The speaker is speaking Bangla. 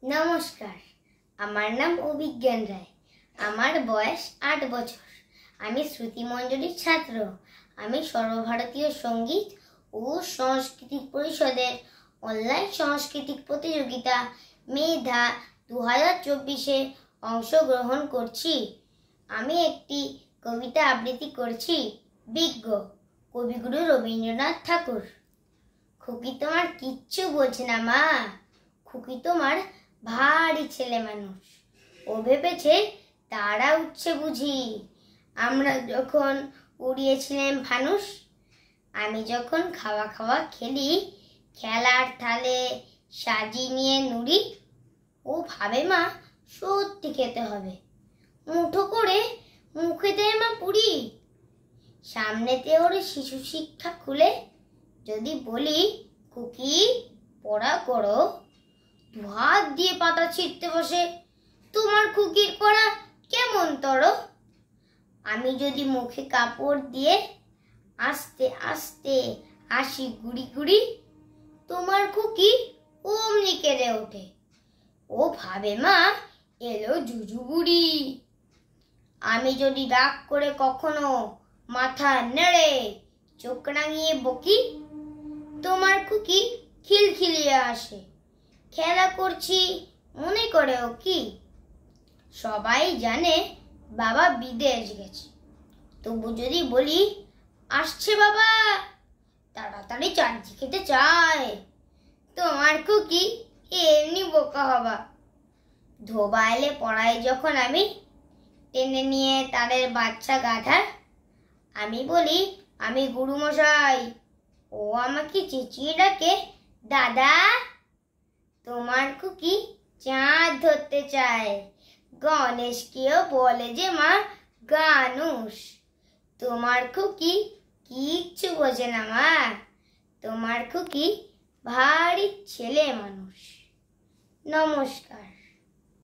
নমস্কার, আমার নাম অভিজ্ঞান রায়। আমার বয়স ৮ বছর। আমি শ্রুতিমঞ্জরির ছাত্র। আমি সর্বভারতীয় সঙ্গীত ও সাংস্কৃতিক পরিষদের অনলাইন সাংস্কৃতিক প্রতিযোগিতা মেধা 2024-এ অংশগ্রহণ করছি। আমি একটি কবিতা আবৃত্তি করছি। বিজ্ঞ কবিগুরু রবীন্দ্রনাথ ঠাকুর। খুকি তোমার কিচ্ছু বোঝে না মা, খুকি তোমার ভারী ছেলে মানুষ। ও ভেবেছে তারা উঠছে বুঝি, আমরা যখন উড়িয়েছিলাম ফানুস। আমি যখন খাওয়া খাওয়া খেলি, খেলার থালে সাজি নিয়ে নুড়ি। ও ভাবে মা সত্যি খেতে হবে, মুঠো করে মুখে দেয় মা পুরি। সামনেতে ওর শিশু শিক্ষা খুলে যদি বলি খুকি পড়া করো, হাত দিয়ে পাতা ছিঁড়তে বসে, তোমার খুকির পড়া কেমন তর। আমি যদি মুখে কাপড় দিয়ে আস্তে আস্তে আসি গুড়ি গুড়ি, তোমার খুকি অমনি কেঁদে ওঠে। ও ভাবে মা এলো জুজু বুড়ি। আমি যদি রাগ করে কখনো মাথা নেড়ে চোখ রাঙিয়ে বকি, তোমার খুকি খিলখিলিয়ে আসে, খেলা করছি মনে করে ও কি। সবাই জানে বাবা বিদেশ গেছে, তবু যদি বলি আসছে বাবা, তাড়াতাড়ি চাটজি খেতে চায়। তোমার খুকি এমনি বোকা হবা। ধোবা এলে পড়াই যখন আমি, টেনে নিয়ে তাদের বাচ্চা গাধা, আমি বলি আমি গুরুমশাই, ও আমাকে চেঁচিয়ে ডাকে দাদা। তোমার খুকি চাঁদ ধরতে চায়, গণেশকেও বলে যে মা গানুষ। তোমার খুকি কিচ্ছু বোঝে না মা, তোমার খুকি ভারী ছেলে মানুষ। নমস্কার।